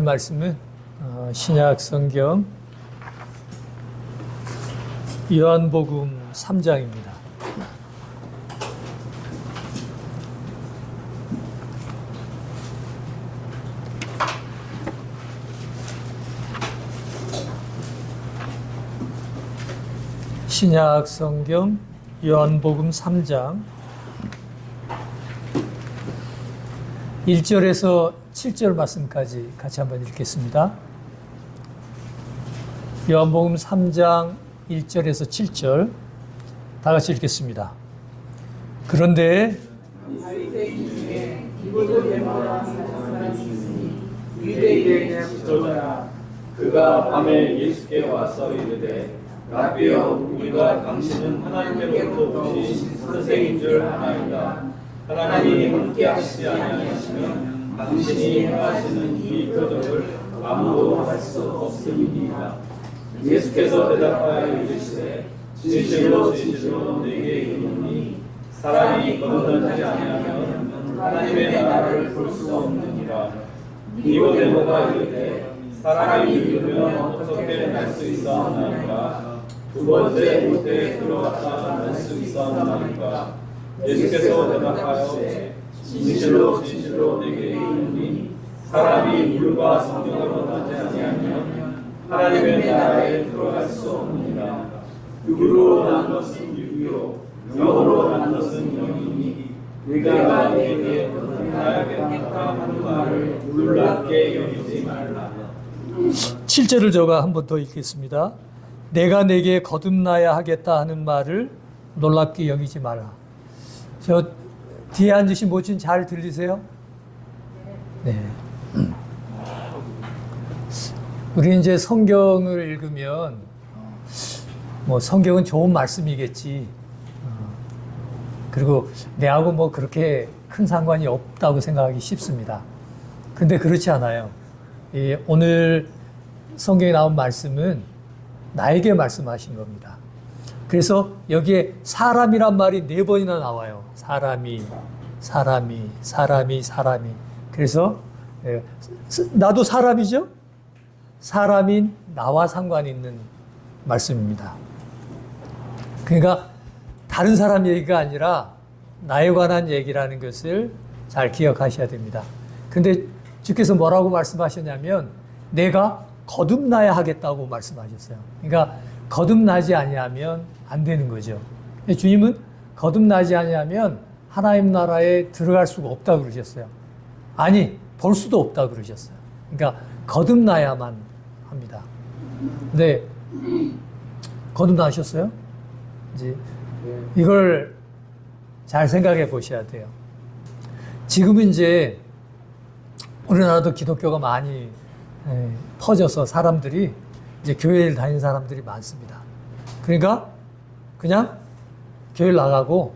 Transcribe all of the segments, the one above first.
말씀은 신약 성경 요한복음 3장입니다. 신약 성경 요한복음 3장 1절에서 7절 말씀까지 같이 한번 읽겠습니다. 요한복음 3장 1절에서 7절 다 같이 읽겠습니다. 그런데 유대인의 지도자라 그가 밤에 예수께 와서 이르되 라비여 우리가 당신은 하나님께로부터 오신 선생인 줄 아나이다. 하나님이 함께하시지 아니하시면 당신이 행하시는 이 표적을 아무도 할 수 없음이니이다. 예수께서 대답하여 이르시되 진실로 진실로 네게 이르노니 사람이 거듭나지 아니하면 하나님의 나라를 볼 수 없느니라. 니고데모가 이르되 사람이 이르면 어떻게 날 수 있사오나이까? 두 번째 올 때에 들어갔다 날 수 있사오나이까? 예수께서 대답하여 진실로 진실로 네게 이르노니 사람이 물과 성령으로 나지 아니하면 하나님의 나라에 들어갈 수 없느니라. 육으로 난 것은 육이요 영으로 난 것은 영이니 네가 내게 거듭나야겠다 하는 말을 놀랍게 여기지 말라. 7절을 제가 한 번 더 읽겠습니다. 내가 내게 거듭나야 하겠다 하는 말을 놀랍게 여기지 마라. 저 뒤에 앉으신 모친 잘 들리세요? 네. 우리 이제 성경을 읽으면 뭐 성경은 좋은 말씀이겠지. 그리고 내하고 뭐 그렇게 큰 상관이 없다고 생각하기 쉽습니다. 근데 그렇지 않아요. 오늘 성경에 나온 말씀은 나에게 말씀하신 겁니다. 그래서 여기에 사람이란 말이 4번이나 나와요. 사람이. 그래서 나도 사람이죠? 사람인 나와 상관이 있는 말씀입니다. 그러니까 다른 사람 얘기가 아니라 나에 관한 얘기라는 것을 잘 기억하셔야 됩니다. 근데 주께서 뭐라고 말씀하셨냐면 내가 거듭나야 하겠다고 말씀하셨어요. 그러니까 거듭나지 아니하면 안 되는 거죠. 주님은 거듭나지 아니하면 하나님 나라에 들어갈 수가 없다고 그러셨어요. 아니, 볼 수도 없다고 그러셨어요. 그러니까 거듭나야만 합니다. 근데 거듭나셨어요? 이제 이걸 잘 생각해 보셔야 돼요. 지금은 이제 우리나라도 기독교가 많이 퍼져서 사람들이 이제 교회를 다니는 사람들이 많습니다. 그러니까 그냥 교회를 나가고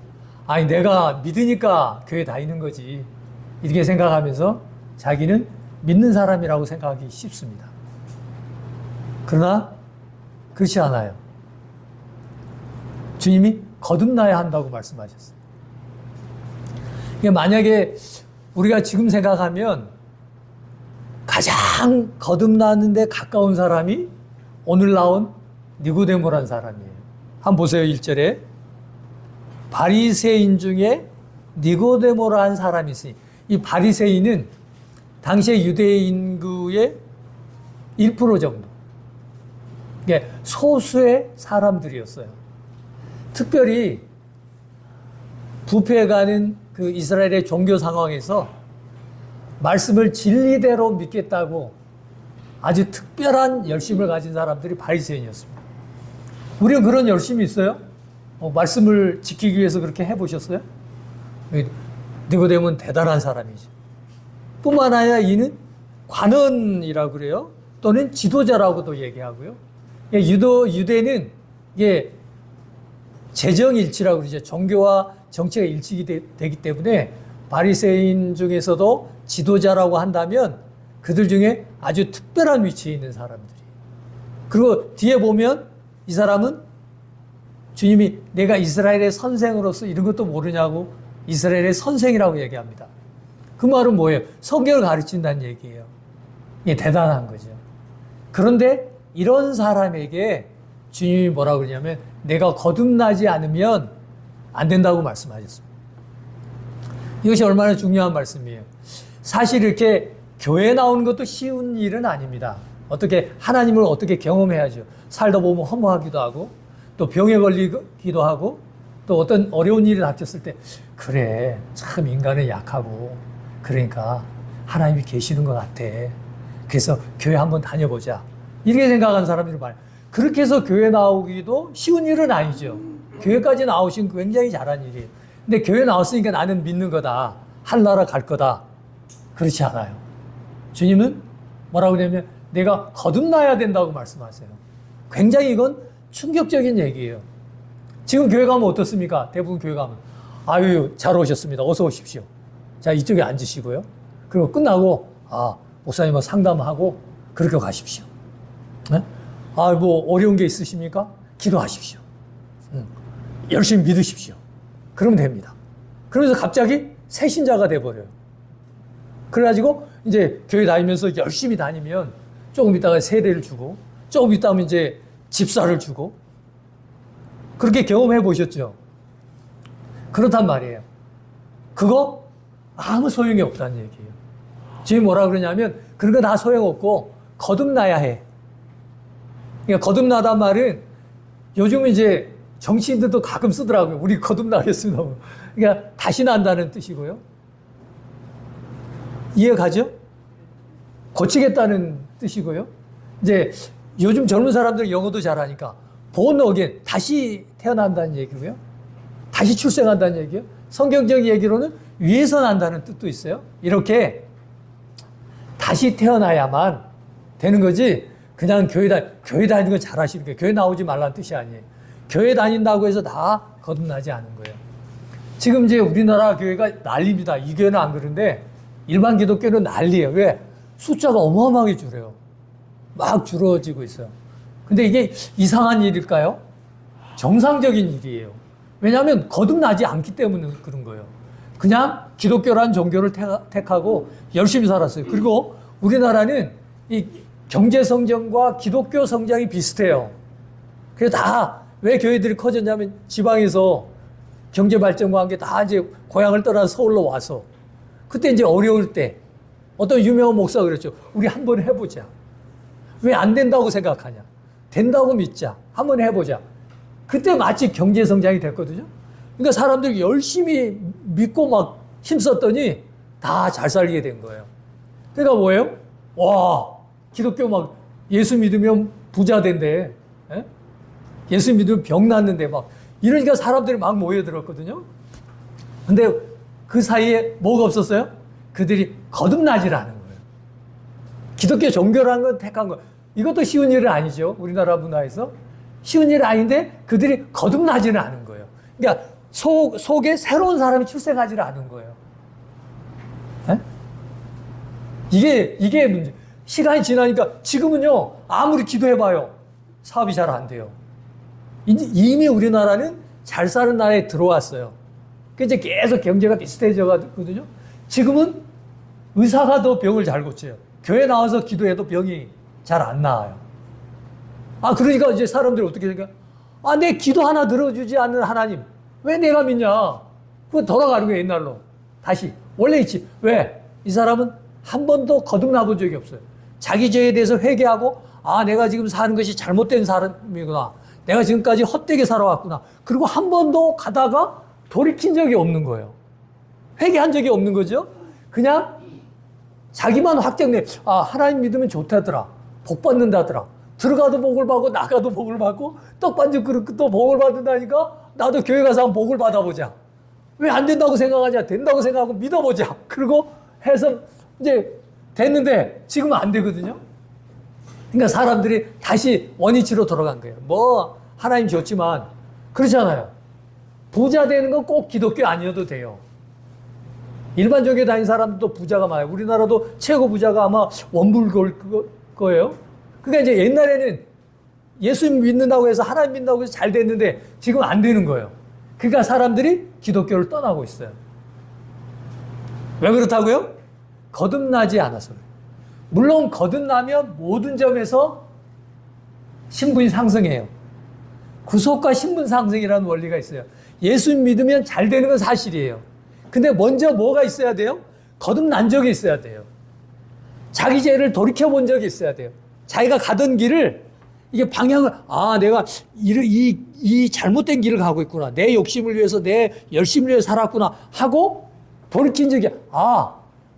아니 내가 믿으니까 교회 다니는 거지 이렇게 생각하면서 자기는 믿는 사람이라고 생각하기 쉽습니다. 그러나 그렇지 않아요. 주님이 거듭나야 한다고 말씀하셨어요. 만약에 우리가 지금 생각하면 가장 거듭나는데 가까운 사람이 오늘 나온 니고데모라는 사람이에요. 한번 보세요. 1절에 바리새인 중에 니고데모라는 사람이 있으니 이 바리새인은 당시의 유대 인구의 1% 정도. 이게 소수의 사람들이었어요. 특별히 부패해가는 그 이스라엘의 종교 상황에서 말씀을 진리대로 믿겠다고 아주 특별한 열심을 가진 사람들이 바리새인이었습니다. 우리는 그런 열심이 있어요? 말씀을 지키기 위해서 그렇게 해보셨어요? 니고데모는 대단한 사람이죠. 뿐만 아니라 이는 관원이라고 그래요. 또는 지도자라고도 얘기하고요. 유대는 이게 재정일치라고 그러죠. 종교와 정치가 일치가 되기 때문에 바리새인 중에서도 지도자라고 한다면 그들 중에 아주 특별한 위치에 있는 사람들이. 그리고 뒤에 보면 이 사람은 주님이 내가 이스라엘의 선생으로서 이런 것도 모르냐고 이스라엘의 선생이라고 얘기합니다. 그 말은 뭐예요? 성경을 가르친다는 얘기예요. 이게 대단한 거죠. 그런데 이런 사람에게 주님이 뭐라고 그러냐면 내가 거듭나지 않으면 안 된다고 말씀하셨습니다. 이것이 얼마나 중요한 말씀이에요. 사실 이렇게 교회 나오는 것도 쉬운 일은 아닙니다. 어떻게 하나님을 어떻게 경험해야죠. 살다 보면 허무하기도 하고 또 병에 걸리기도 하고 또 어떤 어려운 일이 닥쳤을 때 그래 참 인간은 약하고 그러니까 하나님이 계시는 것 같아. 그래서 교회 한번 다녀보자. 이렇게 생각하는 사람들이 많아요. 그렇게 해서 교회 나오기도 쉬운 일은 아니죠. 교회까지 나오신 굉장히 잘한 일이에요. 근데 교회 나왔으니까 나는 믿는 거다. 하늘나라 갈 거다. 그렇지 않아요. 주님은 뭐라고 하냐면 내가 거듭나야 된다고 말씀하세요. 굉장히 이건 충격적인 얘기예요. 지금 교회 가면 어떻습니까? 대부분 교회 가면 아유 잘 오셨습니다. 어서 오십시오. 자 이쪽에 앉으시고요. 그리고 끝나고 목사님과 상담하고 그렇게 가십시오. 네? 뭐 어려운 게 있으십니까? 기도하십시오. 열심히 믿으십시오. 그러면 됩니다. 그러면서 갑자기 새신자가 돼버려요. 그래가지고 이제 교회 다니면서 열심히 다니면 조금 있다가 세례를 주고 조금 있다면 이제 집사를 주고 그렇게 경험해 보셨죠? 그렇단 말이에요. 그거 아무 소용이 없다는 얘기예요. 지금 뭐라 그러냐면 그런 거 다 소용없고 거듭나야 해. 그러니까 거듭나단 말은 요즘은 이제 정치인들도 가끔 쓰더라고요. 우리 거듭나겠습니다. 그러니까 다시 난다는 뜻이고요. 이해가죠? 고치겠다는 뜻이고요. 이제 요즘 젊은 사람들은 영어도 잘하니까 born again, 다시 태어난다는 얘기고요. 다시 출생한다는 얘기예요. 성경적 얘기로는 위에서 난다는 뜻도 있어요. 이렇게 다시 태어나야만 되는 거지 그냥 교회 다니는 거 잘하시는 거예요. 교회 나오지 말라는 뜻이 아니에요. 교회 다닌다고 해서 다 거듭나지 않은 거예요. 지금 이제 우리나라 교회가 난립니다. 이 교회는 안 그런데 일반 기독교는 난리예요. 왜? 숫자가 어마어마하게 줄어요. 막 줄어지고 있어요. 근데 이게 이상한 일일까요? 정상적인 일이에요. 왜냐하면 거듭나지 않기 때문에 그런 거예요. 그냥 기독교라는 종교를 택하고 열심히 살았어요. 그리고 우리나라는 이 경제 성장과 기독교 성장이 비슷해요. 그래서 다 왜 교회들이 커졌냐면 지방에서 경제 발전과 함께 다 이제 고향을 떠나 서울로 와서 그때 이제 어려울 때 어떤 유명한 목사가 그랬죠. 우리 한번 해보자. 왜 안 된다고 생각하냐? 된다고 믿자. 한번 해보자. 그때 마치 경제 성장이 됐거든요. 그러니까 사람들이 열심히 믿고 막 힘썼더니 다 잘 살게 된 거예요. 그러니까 뭐예요? 와, 기독교 막 예수 믿으면 부자 된대. 예? 예수 믿으면 병 낫는데 막 이러니까 사람들이 막 모여들었거든요. 근데 그 사이에 뭐가 없었어요? 그들이 거듭나질 않은 거예요. 기독교 종교라는 건 택한 거. 이것도 쉬운 일은 아니죠. 우리나라 문화에서. 쉬운 일은 아닌데 그들이 거듭나지는 않은 거예요. 그러니까 속에 새로운 사람이 출생하지는 않은 거예요. 에? 이게 문제. 시간이 지나니까 지금은요, 아무리 기도해봐요. 사업이 잘 안 돼요. 이미 우리나라는 잘 사는 나라에 들어왔어요. 이제 계속 경제가 비슷해져가거든요. 지금은 의사가 더 병을 잘 고쳐요. 교회 나와서 기도해도 병이 잘 안 나아요. 그러니까 이제 사람들이 어떻게 생각해? 내 기도 하나 들어주지 않는 하나님. 왜 내가 믿냐? 그거 돌아가는 거예요, 옛날로. 다시. 원래 있지. 왜? 이 사람은 한 번도 거듭나 본 적이 없어요. 자기 죄에 대해서 회개하고, 내가 지금 사는 것이 잘못된 사람이구나. 내가 지금까지 헛되게 살아왔구나. 그리고 한 번도 가다가 돌이킨 적이 없는 거예요. 회개한 적이 없는 거죠. 그냥 자기만 확정내. 하나님 믿으면 좋다더라. 복 받는다더라. 들어가도 복을 받고 나가도 복을 받고 떡반죽 그릇도 복을 받는다니까 나도 교회 가서 한번 복을 받아보자. 왜 안 된다고 생각하냐? 된다고 생각하고 믿어보자. 그리고 해서 이제 됐는데 지금은 안 되거든요. 그러니까 사람들이 다시 원위치로 돌아간 거예요. 하나님 좋지만 그렇잖아요. 부자 되는 건 꼭 기독교 아니어도 돼요. 일반 종교 다니는 사람도 부자가 많아요. 우리나라도 최고 부자가 아마 원불고일 거예요. 그러니까 이제 옛날에는 예수 믿는다고 해서 하나님 믿는다고 해서 잘 됐는데 지금 안 되는 거예요. 그러니까 사람들이 기독교를 떠나고 있어요. 왜 그렇다고요? 거듭나지 않아서. 물론 거듭나면 모든 점에서 신분이 상승해요. 구속과 신분 상승이라는 원리가 있어요. 예수 믿으면 잘 되는 건 사실이에요. 근데 먼저 뭐가 있어야 돼요? 거듭난 적이 있어야 돼요. 자기 죄를 돌이켜본 적이 있어야 돼요. 자기가 가던 길을 이게 방향을 내가 이 잘못된 길을 가고 있구나. 내 욕심을 위해서 내 열심을 위해서 살았구나 하고 돌이킨 적이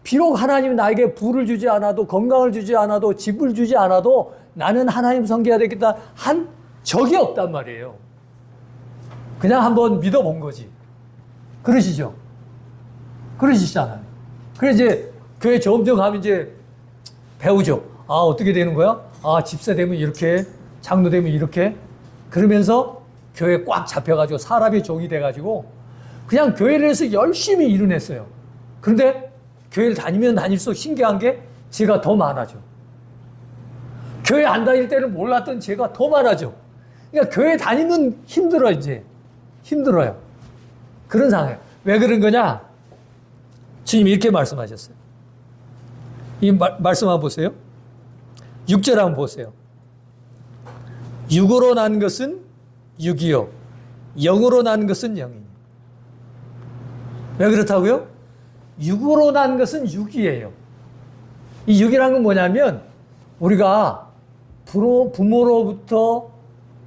비록 하나님이 나에게 부를 주지 않아도 건강을 주지 않아도 집을 주지 않아도 나는 하나님 섬겨야 되겠다 한 적이 없단 말이에요. 그냥 한번 믿어본 거지. 그러시죠? 그러시잖아요. 그래서 이제 교회 점점 가면 이제 배우죠. 어떻게 되는 거야? 집사 되면 이렇게, 장로 되면 이렇게. 그러면서 교회 꽉 잡혀가지고 사람의 종이 돼가지고 그냥 교회를 해서 열심히 일을 했어요. 그런데 교회를 다니면 다닐수록 신기한 게 죄가 더 많아져. 교회 안 다닐 때는 몰랐던 죄가 더 많아져. 그러니까 교회 다니면 힘들어, 이제. 힘들어요. 그런 상황이에요. 왜 그런 거냐? 주님이 이렇게 말씀하셨어요. 이 말씀 한번 보세요. 6절 한번 보세요. 육으로 난 것은 육이요, 영으로 난 것은 영이니. 왜 그렇다고요? 육으로 난 것은 육이에요. 이 육이라는 건 뭐냐면 우리가 부모로부터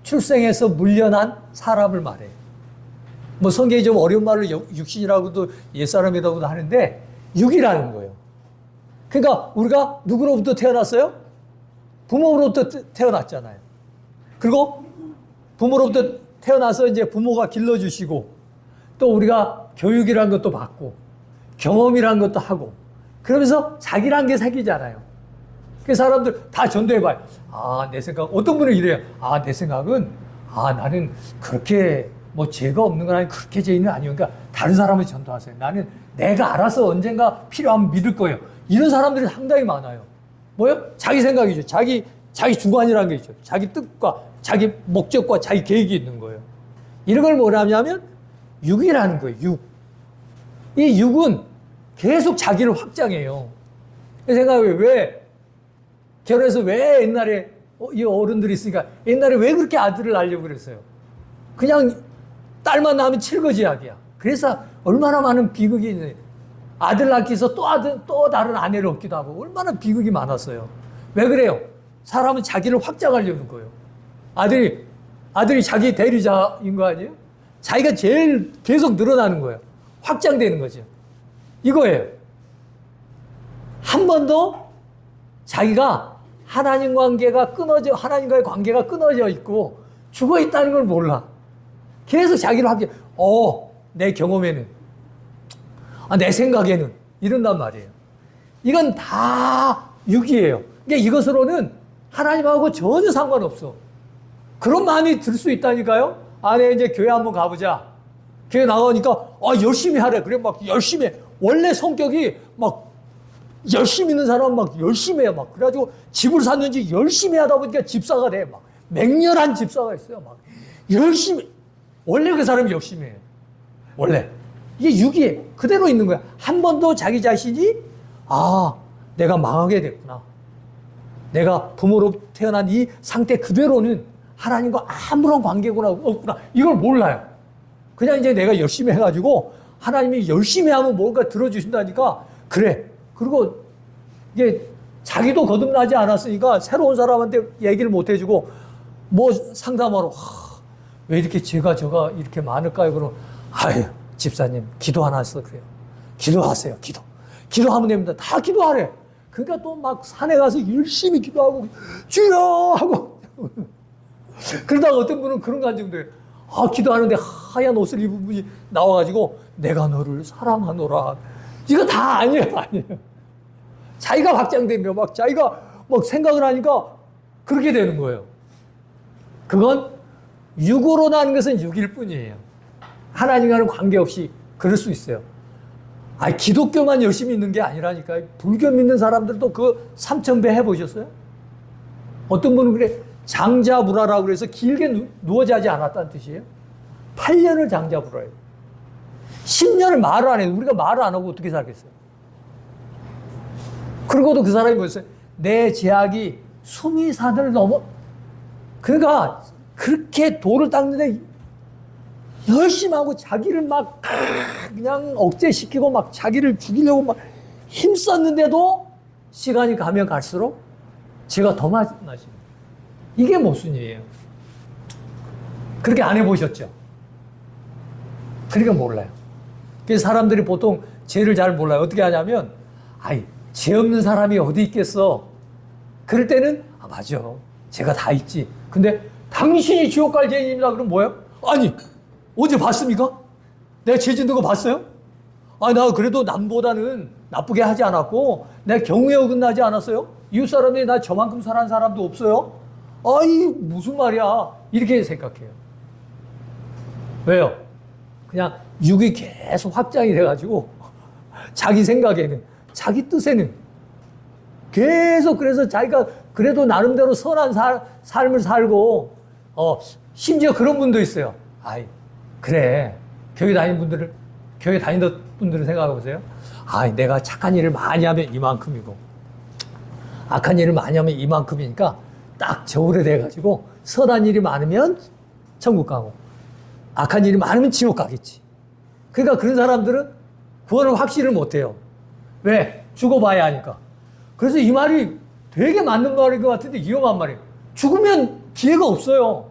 출생해서 물려난 사람을 말해요. 뭐 성경이 좀 어려운 말로 육신이라고도 옛사람이라고도 하는데 육이라는 거예요. 그러니까 우리가 누구로부터 태어났어요? 부모로부터 태어났잖아요. 그리고 부모로부터 태어나서 이제 부모가 길러주시고 또 우리가 교육이라는 것도 받고 경험이라는 것도 하고 그러면서 자기란 게 생기잖아요. 그 사람들 다 전도해봐요. 내 생각, 어떤 분은 이래요. 내 생각은, 나는 그렇게 뭐 죄가 없는 건 아니고 그렇게 죄인은 아니니까 다른 사람을 전도하세요. 나는 내가 알아서 언젠가 필요하면 믿을 거예요. 이런 사람들이 상당히 많아요. 뭐요? 자기 생각이죠. 자기 주관이라는 게 있죠. 자기 뜻과 자기 목적과 자기 계획이 있는 거예요. 이런 걸 뭐냐면 육이라는 거예요. 육. 이 육은 계속 자기를 확장해요. 생각해 왜 결혼해서 왜 옛날에 이 어른들이 있으니까 옛날에 왜 그렇게 아들을 낳으려고 그랬어요? 그냥 딸만 낳으면 칠거지약이야. 그래서 얼마나 많은 비극이 있는 아들 낳기 위해서 또 다른 아내를 얻기도 하고 얼마나 비극이 많았어요. 왜 그래요? 사람은 자기를 확장하려는 거예요. 아들이 자기 대리자인 거 아니에요? 자기가 제일 계속 늘어나는 거예요. 확장되는 거죠. 이거예요. 한 번도 자기가 하나님과의 관계가 끊어져 있고 죽어 있다는 걸 몰라. 계속 자기를 확장, 내 경험에는, 내 생각에는, 이런단 말이에요. 이건 다 육이에요. 그러니까 이것으로는 하나님하고 전혀 상관없어. 그런 마음이 들 수 있다니까요? 내가 이제 교회 한번 가보자. 교회 나가니까, 열심히 하래. 그래, 막 열심히 해. 원래 성격이 막 열심히 있는 사람은 막 열심히 해요. 막. 그래가지고 집을 샀는지 열심히 하다 보니까 집사가 돼. 막. 맹렬한 집사가 있어요. 막. 열심히. 원래 그 사람이 열심히 해요. 원래. 이게 육이에요. 그대로 있는 거야. 한 번도 자기 자신이, 내가 망하게 됐구나. 내가 부모로 태어난 이 상태 그대로는 하나님과 아무런 관계가 없구나. 이걸 몰라요. 그냥 이제 내가 열심히 해가지고 하나님이 열심히 하면 뭔가 들어주신다니까 그래. 그리고 이게 자기도 거듭나지 않았으니까 새로운 사람한테 얘기를 못 해주고 뭐 상담하러 왜 이렇게 제가 이렇게 많을까요? 그러면 집사님 기도 하나 해서 그래요. 기도하세요. 기도하면 됩니다. 다 기도하래. 그러니까 또 막 산에 가서 열심히 기도하고 주여 하고 그러다가 어떤 분은 그런 감정도 해요. 기도하는데 하얀 옷을 입은 분이 나와가지고 내가 너를 사랑하노라. 이거 다 아니에요. 자기가 확장되면 막 자기가 막 생각을 하니까 그렇게 되는 거예요. 그건 육으로 난 것은 육일 뿐이에요. 하나님과는 관계없이 그럴 수 있어요. 기독교만 열심히 있는 게 아니라니까요. 불교 믿는 사람들도 그 3000배 해보셨어요? 어떤 분은 그래, 장자불화라고 그래서 길게 누워 자지 않았다는 뜻이에요. 8년을 장자불화예요. 10년을 말을 안 해요. 우리가 말을 안 하고 어떻게 살겠어요? 그러고도 그 사람이 뭐였어요? 내 제약이 수미산을 넘어. 그러니까 그렇게 돌을 닦는데 열심히 하고 자기를 막 그냥 억제시키고 막 자기를 죽이려고 막 힘썼는데도 시간이 가면 갈수록 제가 더 많아집니다. 이게 모순이에요. 그렇게 안 해보셨죠? 그러니까 몰라요. 그래서 사람들이 보통 죄를 잘 몰라요. 어떻게 하냐면, 아이, 죄 없는 사람이 어디 있겠어? 그럴 때는, 아, 맞아. 죄가 다 있지. 근데 당신이 지옥 갈 죄인입니다. 그럼 뭐예요? 아니, 어제 봤습니까? 내가 죄 짓는 거 봤어요? 아, 나 그래도 남보다는 나쁘게 하지 않았고, 내가 경우에 어긋나지 않았어요? 이웃 사람들이 나 저만큼 사랑하는 사람도 없어요? 아이, 무슨 말이야. 이렇게 생각해요. 왜요? 그냥 육이 계속 확장이 돼가지고, 자기 생각에는, 자기 뜻에는, 계속 그래서 자기가 그래도 나름대로 선한 삶을 살고, 심지어 그런 분도 있어요. 아이, 그래. 교회 다니는 분들은 생각해 보세요. 아, 내가 착한 일을 많이 하면 이만큼이고, 악한 일을 많이 하면 이만큼이니까 딱 저울에 돼가지고 선한 일이 많으면 천국 가고, 악한 일이 많으면 지옥 가겠지. 그러니까 그런 사람들은 구원을 확신을 못 해요. 왜? 죽어봐야 하니까. 그래서 이 말이 되게 맞는 말인 것 같은데 위험한 말이에요. 죽으면 기회가 없어요.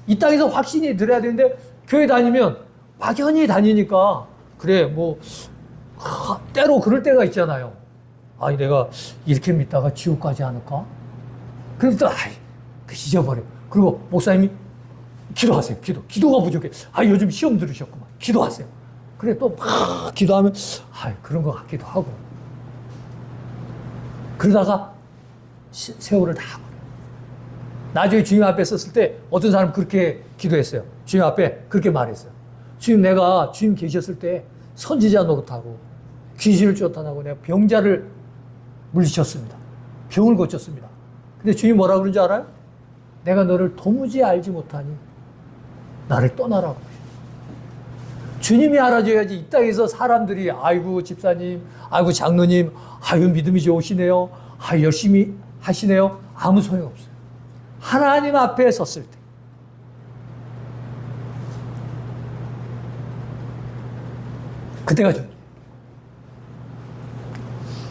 이 땅에서 확신이 들어야 되는데 교회 다니면 막연히 다니니까 그래 뭐 때로 그럴 때가 있잖아요. 아니 내가 이렇게 믿다가 지옥 가지 않을까? 그럼 또 잊어버려. 그리고 목사님이 기도하세요. 기도가 부족해. 요즘 시험 들으셨구만. 기도하세요. 그래 또 막 기도하면 그런 것 같기도 하고. 그러다가 세월을 다 버려요. 나중에 주님 앞에 섰을 때 어떤 사람 그렇게 기도했어요. 주님 앞에 그렇게 말했어요. 주님 내가 주님 계셨을 때 선지자 노릇하고 귀신을 쫓아나고 내가 병자를 물리쳤습니다. 병을 고쳤습니다. 근데 주님 뭐라 그런 줄 알아요? 내가 너를 도무지 알지 못하니 나를 떠나라고. 주님이 알아줘야지. 이 땅에서 사람들이 아이고 집사님, 아이고 장로님, 아유 믿음이 좋으시네요. 열심히 하시네요. 아무 소용없어요. 하나님 앞에 섰을 때. 그때가 중요해요.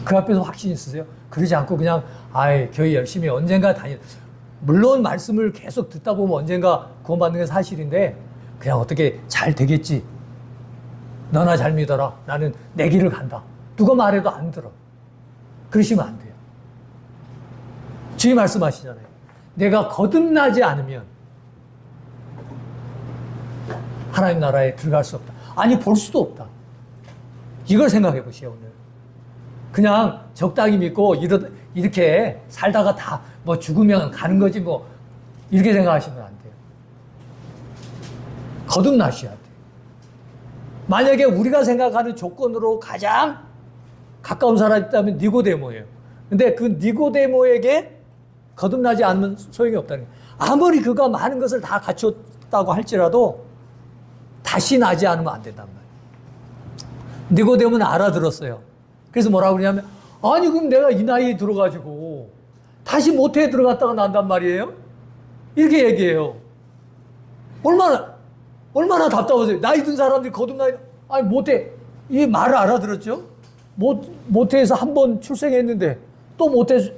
그 앞에서 확신이 있으세요? 그러지 않고 그냥 교회 열심히 언젠가 물론 말씀을 계속 듣다 보면 언젠가 구원받는 게 사실인데 그냥 어떻게 잘 되겠지. 너나 잘 믿어라. 나는 내 길을 간다. 누가 말해도 안 들어. 그러시면 안 돼요. 주님 말씀하시잖아요. 내가 거듭나지 않으면 하나님 나라에 들어갈 수 없다. 아니 볼 수도 없다. 이걸 생각해 보시오 오늘. 그냥 적당히 믿고 이렇게 살다가 다 뭐 죽으면 가는 거지 뭐 이렇게 생각하시면 안 돼요. 거듭나셔야 돼요. 만약에 우리가 생각하는 조건으로 가장 가까운 사람이 있다면 니고데모예요. 근데 그 니고데모에게 거듭나지 않으면 소용이 없다는 거예요. 아무리 그가 많은 것을 다 갖췄다고 할지라도 다시 나지 않으면 안 된단 말이에요. 니고데모는 알아들었어요. 그래서 뭐라고 그러냐면 아니 그럼 내가 이 나이에 들어가지고 다시 모태에 들어갔다가 난단 말이에요? 이렇게 얘기해요. 얼마나 답답하세요. 나이 든 사람들이 거듭나야, 모태, 이 말을 알아들었죠? 모태에서 한 번 출생했는데 또 모태,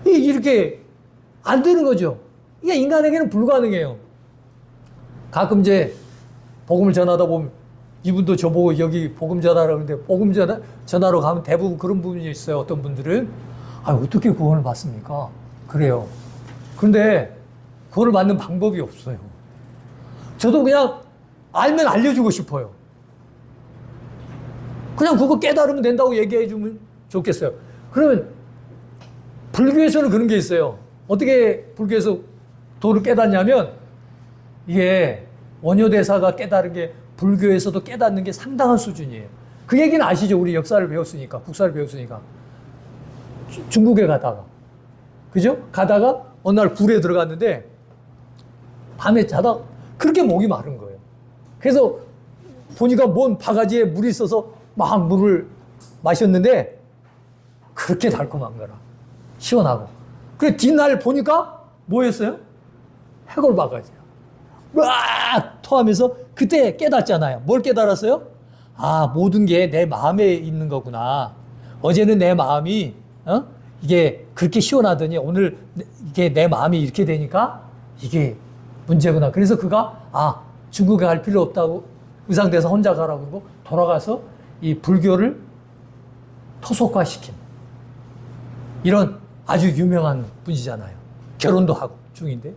이렇게 안 되는 거죠. 이게 인간에게는 불가능해요. 가끔 이제 복음을 전하다 보면 이분도 저보고 여기 복음 전하라 그러는데 복음 전하러 가면 대부분 그런 부분이 있어요. 어떤 분들은 어떻게 구원을 받습니까? 그래요. 그런데 구원을 받는 방법이 없어요. 저도 그냥 알면 알려주고 싶어요. 그냥 그거 깨달으면 된다고 얘기해 주면 좋겠어요. 그러면 불교에서는 그런 게 있어요. 어떻게 불교에서 도를 깨닫냐면 이게 원효대사가 깨달은 게 불교에서도 깨닫는 게 상당한 수준이에요. 그 얘기는 아시죠? 우리 역사를 배웠으니까, 국사를 배웠으니까. 중국에 가다가, 그죠? 가다가 어느 날 굴에 들어갔는데 밤에 자다 그렇게 목이 마른 거예요. 그래서 보니까 뭔 바가지에 물이 있어서 막 물을 마셨는데 그 그렇게 달콤한 거라. 시원하고. 그래, 뒷날 보니까 뭐였어요? 해골바가지야. 와! 토하면서 그때 깨닫잖아요. 뭘 깨달았어요? 아, 모든 게 내 마음에 있는 거구나. 어제는 내 마음이, 이게 그렇게 시원하더니 오늘 이게 내 마음이 이렇게 되니까 이게 문제구나. 그래서 그가, 중국에 갈 필요 없다고 의상돼서 혼자 가라고 그러고 돌아가서 이 불교를 토속화시킨 이런 아주 유명한 분이잖아요. 결혼도 하고 중인데.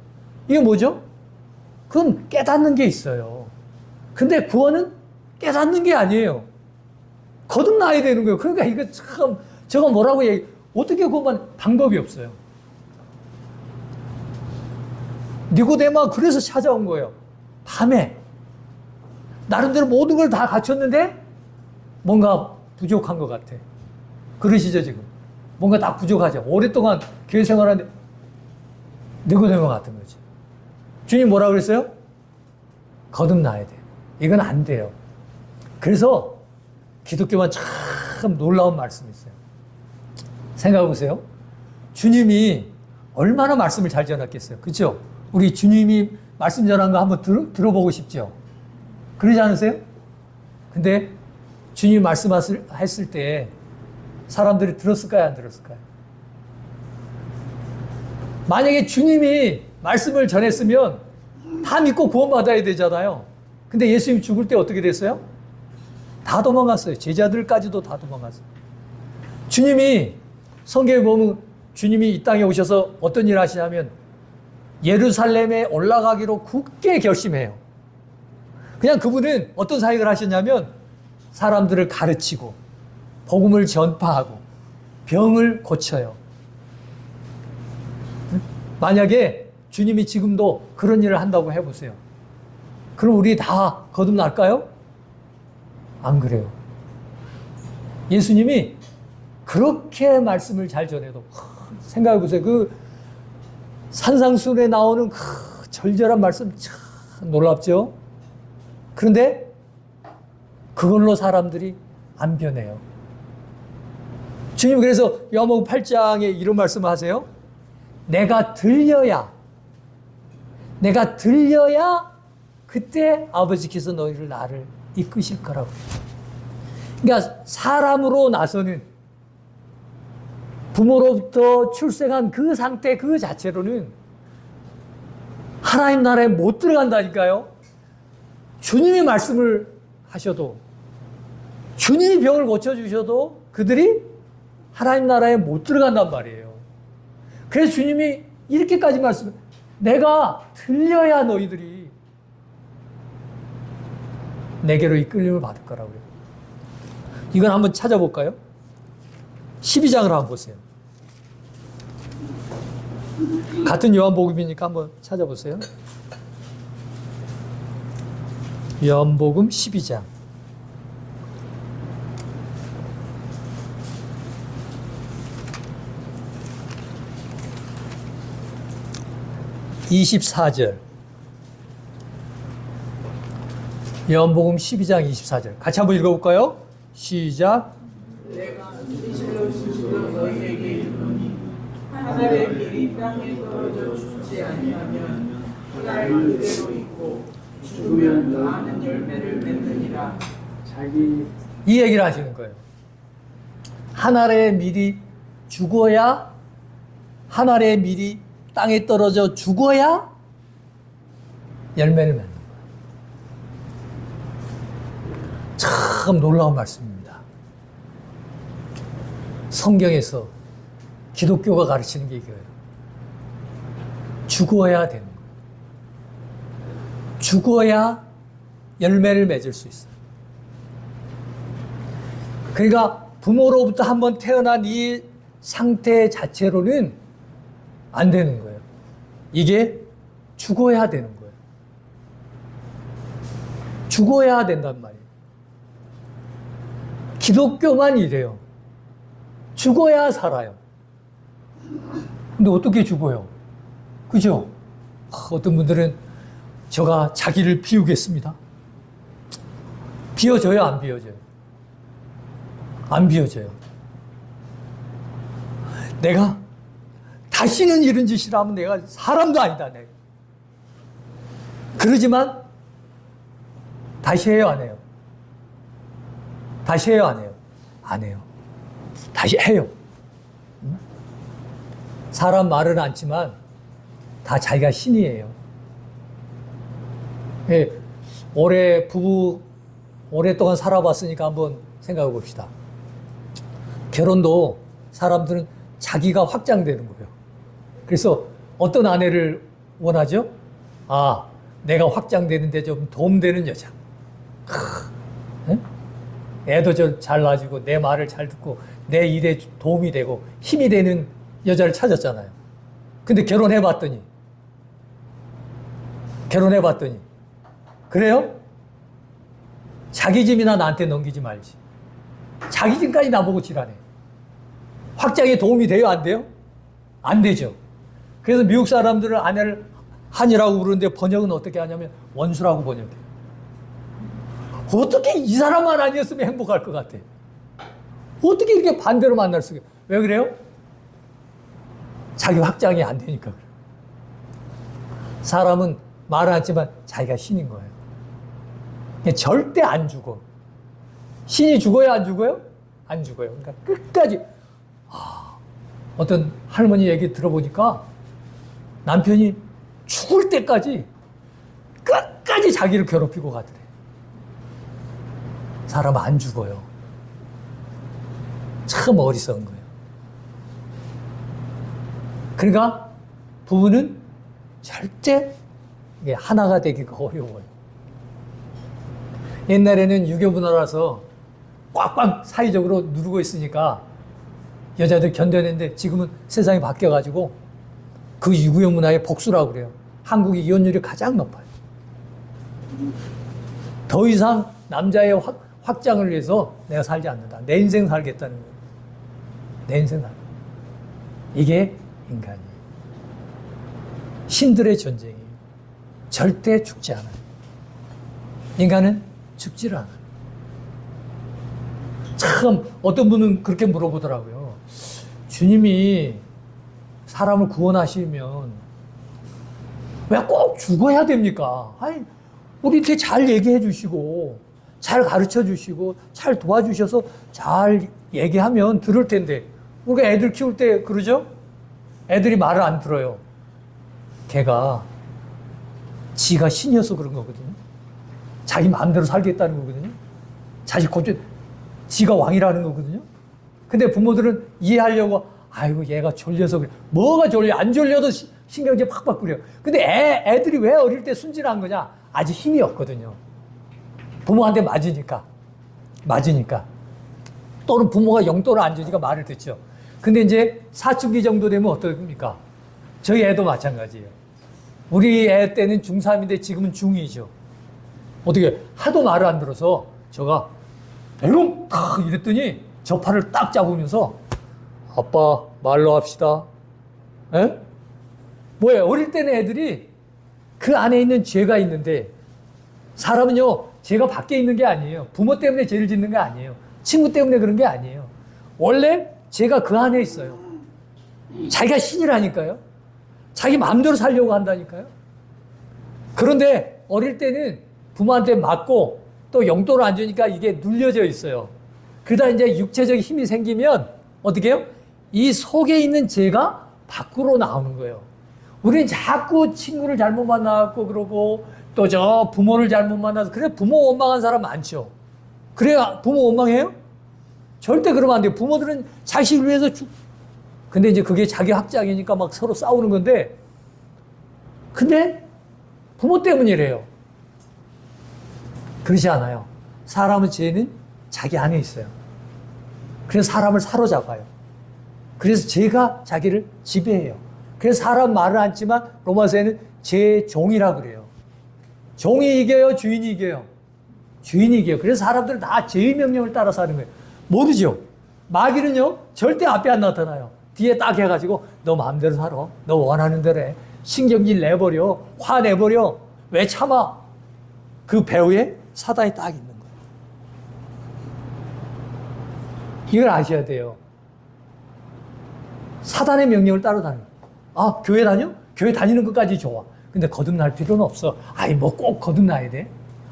이게 뭐죠? 그건 깨닫는 게 있어요. 근데 구원은 깨닫는 게 아니에요. 거듭나야 되는 거예요. 그러니까 이거 참, 저거 뭐라고 어떻게 구원만 방법이 없어요. 니고데모가 그래서 찾아온 거예요. 밤에. 나름대로 모든 걸 다 갖췄는데 뭔가 부족한 것 같아. 그러시죠, 지금? 뭔가 딱 부족하죠. 오랫동안 교회 생활하는데 니고데모 같은 거지. 주님 뭐라 그랬어요? 거듭나야 돼. 이건 안 돼요. 그래서 기독교만 참 놀라운 말씀이 있어요. 생각해 보세요. 주님이 얼마나 말씀을 잘 전했겠어요. 그렇죠? 우리 주님이 말씀 전한 거 한번 들어보고 싶죠? 그러지 않으세요? 근데 주님이 말씀했을 때 사람들이 들었을까요? 안 들었을까요? 만약에 주님이 말씀을 전했으면 다 믿고 구원받아야 되잖아요. 근데 예수님이 죽을 때 어떻게 됐어요? 다 도망갔어요. 제자들까지도 다 도망갔어요. 주님이 성경에 보면 주님이 이 땅에 오셔서 어떤 일을 하시냐면 예루살렘에 올라가기로 굳게 결심해요. 그냥 그분은 어떤 사역을 하셨냐면 사람들을 가르치고 복음을 전파하고 병을 고쳐요. 만약에 주님이 지금도 그런 일을 한다고 해보세요. 그럼 우리 다 거듭날까요? 안 그래요. 예수님이 그렇게 말씀을 잘 전해도 생각해 보세요. 그 산상수훈에 나오는 그 절절한 말씀 참 놀랍죠? 그런데 그걸로 사람들이 안 변해요. 주님 그래서 요한복음 8장에 이런 말씀을 하세요. 내가 들려야 그때 아버지께서 너희를 나를 이끄실 거라고. 그러니까 사람으로 나서는 부모로부터 출생한 그 상태 그 자체로는 하나님 나라에 못 들어간다니까요. 주님이 말씀을 하셔도 주님이 병을 고쳐주셔도 그들이 하나님 나라에 못 들어간단 말이에요. 그래서 주님이 이렇게까지 말씀을 내가 들려야 너희들이 내게로 이끌림을 받을 거라고요. 이건 한번 찾아볼까요? 12장을 한번 보세요. 같은 요한복음이니까 한번 찾아보세요. 요한복음 12장. (24절) 요한복음 12장 24절 같이 한번 읽어볼까요? 시작. 내가 진실로 너희에게 이르노니 하늘의 길이 땅에 떨어져 죽지 아니하면 그날 그대로 있고 죽으면 많은 열매를 맺느니라. 이 얘기를 하시는 거예요. 하늘의 밀이 죽어야 하늘의 밀이 땅에 떨어져 죽어야 열매를 맺는 거예요. 참 놀라운 말씀입니다. 성경에서 기독교가 가르치는 게 이거예요. 죽어야 되는 거예요. 죽어야 열매를 맺을 수 있어요. 그러니까 부모로부터 한번 태어난 이 상태 자체로는 안 되는 거예요. 이게 죽어야 되는 거예요. 죽어야 된단 말이에요. 기독교만 이래요. 죽어야 살아요. 근데 어떻게 죽어요? 그죠? 어떤 분들은 제가 자기를 비우겠습니다. 비워져요? 안 비워져요? 안 비워져요. 내가 다시는 이런 짓이라 하면 내가 사람도 아니다. 내가. 그러지만 다시 해요, 안 해요? 다시 해요, 안 해요? 안 해요. 다시 해요. 사람 말은 않지만 다 자기가 신이에요. 예, 부부 오랫동안 살아봤으니까 한번 생각해 봅시다. 결혼도 사람들은 자기가 확장되는 거예요. 그래서 어떤 아내를 원하죠? 아, 내가 확장되는데 좀 도움되는 여자. 예? 애도 잘 낳아주고 내 말을 잘 듣고 내 일에 도움이 되고 힘이 되는 여자를 찾았잖아요. 근데 결혼해봤더니 그래요? 자기 짐이나 나한테 넘기지 말지. 자기 짐까지 나보고 지랄해. 확장에 도움이 돼요? 안 돼요? 안 되죠. 그래서 미국 사람들은 아내를 한이라고 부르는데 번역은 어떻게 하냐면 원수라고 번역해요. 어떻게 이 사람만 아니었으면 행복할 것 같아. 어떻게 이렇게 반대로 만날 수가. 왜 그래요? 자기 확장이 안 되니까 그래요. 사람은 말은 하지만 자기가 신인 거예요. 절대 안 죽어. 신이 죽어요, 안 죽어요? 안 죽어요. 그러니까 끝까지. 어떤 할머니 얘기 들어보니까 남편이 죽을 때까지 끝까지 자기를 괴롭히고 가더래. 사람은 안 죽어요. 참 어리석은 거예요. 그러니까 부부는 절대 이게 하나가 되기가 어려워요. 옛날에는 유교 문화라서 꽉꽉 사회적으로 누르고 있으니까 여자들 견뎌냈는데 지금은 세상이 바뀌어가지고 그 유교 문화의 복수라고 그래요. 한국이 이혼율이 가장 높아요. 더 이상 남자의 확장을 위해서 내가 살지 않는다. 내 인생 살겠다는 거예요. 내 인생 살겠다. 이게 인간이에요. 신들의 전쟁이에요. 절대 죽지 않아요. 인간은 죽지를 않아요. 참 어떤 분은 그렇게 물어보더라고요. 주님이 사람을 구원하시면 왜 꼭 죽어야 됩니까? 아니, 우리한테 잘 얘기해 주시고 잘 가르쳐 주시고 잘 도와주셔서 잘 얘기하면 들을 텐데 우리가 애들 키울 때 그러죠? 애들이 말을 안 들어요. 걔가 지가 신이어서 그런 거거든요. 자기 마음대로 살겠다는 거거든요. 지가 왕이라는 거거든요. 근데 부모들은 이해하려고 아이고 얘가 졸려서 그래. 뭐가 졸려? 안 졸려도 신경질 팍팍 부려. 근데 애들이 왜 어릴 때 순진한 거냐? 아직 힘이 없거든요. 부모한테 맞으니까. 또는 부모가 용돈을 안 주니까 말을 듣죠. 근데 이제 사춘기 정도 되면 어떻습니까? 저희 애도 마찬가지예요. 우리 애 때는 중3인데 지금은 중2죠. 어떻게 하도 말을 안 들어서 제가 에롱 탁 이랬더니 저 팔을 딱 잡으면서 아빠 말로 합시다. 에? 뭐예요? 어릴 때는 애들이 그 안에 있는 죄가 있는데 사람은요 죄가 밖에 있는 게 아니에요. 부모 때문에 죄를 짓는 게 아니에요. 친구 때문에 그런 게 아니에요. 원래 죄가 그 안에 있어요. 자기가 신이라니까요. 자기 마음대로 살려고 한다니까요. 그런데 어릴 때는 부모한테 맞고 또 용돈을 안 주니까 이게 눌려져 있어요. 그러다 이제 육체적 힘이 생기면 어떻게 해요? 이 속에 있는 죄가 밖으로 나오는 거예요. 우리는 자꾸 친구를 잘못 만나고 그러고 또 저 부모를 잘못 만나서 그래 부모 원망한 사람 많죠. 그래야 부모 원망해요? 절대 그러면 안 돼요. 부모들은 자식을 위해서 근데 이제 그게 자기 확장이니까 막 서로 싸우는 건데 근데 부모 때문이래요. 그렇지 않아요. 사람의 죄는 자기 안에 있어요. 그래서 사람을 사로잡아요. 그래서 죄가 자기를 지배해요. 그래서 사람 말을 않지만 로마서에는 죄의 종이라 그래요. 종이 이겨요? 주인이 이겨요? 주인이 이겨요. 그래서 사람들은 다 죄의 명령을 따라 사는 거예요. 모르죠? 마귀는요, 절대 앞에 안 나타나요. 뒤에 딱 해가지고, 너 마음대로 살아. 너 원하는 대로 해. 신경질 내버려. 화내버려. 왜 참아? 그 배후에 사단이 딱 있는 거예요. 이걸 아셔야 돼요. 사단의 명령을 따라다녀. 아, 교회 다녀? 교회 다니는 것까지 좋아. 근데 거듭날 필요는 없어. 아이, 뭐 꼭 거듭나야 돼?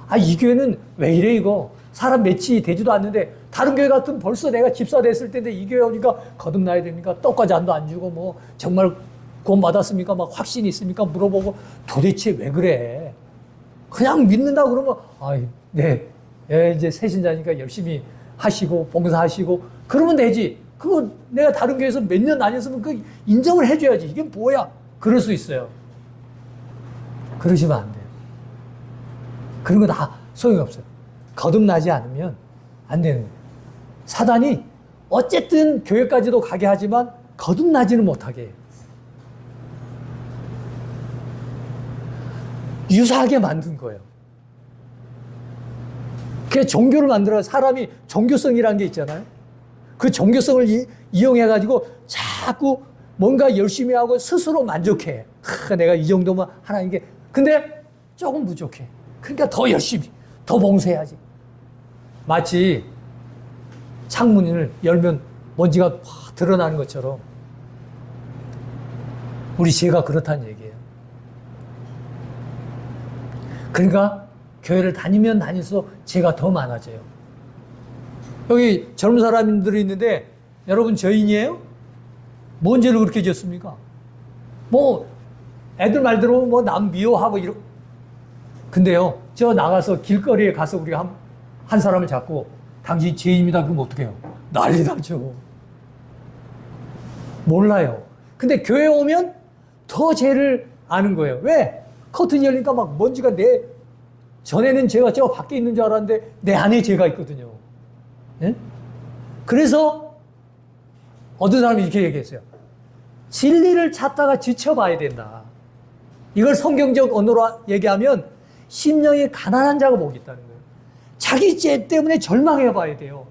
아, 이 교회는 왜 이래, 이거? 사람 매치 되지도 않는데, 다른 교회 같으면 벌써 내가 집사 됐을 텐데, 이 교회 오니까 거듭나야 되니까, 떡과 잔도 안 주고, 뭐, 정말 구원받았습니까? 막 확신이 있습니까? 물어보고, 도대체 왜 그래? 그냥 믿는다 그러면, 아이, 네. 예, 이제 새신자니까 열심히 하시고, 봉사하시고, 그러면 되지. 그거 내가 다른 교회에서 몇 년 다녔으면 그 인정을 해줘야지. 이게 뭐야? 그럴 수 있어요. 그러시면 안 돼요. 그런 거 다 소용이 없어요. 거듭나지 않으면 안 되는 거예요. 사단이 어쨌든 교회까지도 가게 하지만 거듭나지는 못하게 해요. 유사하게 만든 거예요. 그게 종교를 만들어요. 사람이 종교성이라는 게 있잖아요. 그 종교성을 이용해가지고 자꾸 뭔가 열심히 하고 스스로 만족해. 내가 이 정도면 하나님께. 근데 조금 부족해. 그러니까 더 열심히, 더 봉사해야지. 마치 창문을 열면 먼지가 확 드러나는 것처럼 우리 죄가 그렇다는 얘기예요. 그러니까 교회를 다니면 다닐수록 죄가 더 많아져요. 여기 젊은 사람들이 있는데 여러분 죄인이에요? 뭔 죄를 그렇게 지었습니까? 뭐 애들 말대로 뭐 남 미워하고 이러. 근데요, 저 나가서 길거리에 가서 우리가 한 사람을 잡고 당신 죄인입니다. 그러면 어떻게 해요? 난리 나죠. 몰라요. 근데 교회 오면 더 죄를 아는 거예요. 왜? 커튼이 열리니까 막 먼지가 전에는 제가 저 밖에 있는 줄 알았는데 내 안에 죄가 있거든요. 예? 그래서 어떤 사람이 이렇게 얘기했어요. 진리를 찾다가 지쳐봐야 된다. 이걸 성경적 언어로 얘기하면 심령이 가난한 자가 복이 있다는 거예요. 자기 죄 때문에 절망해봐야 돼요.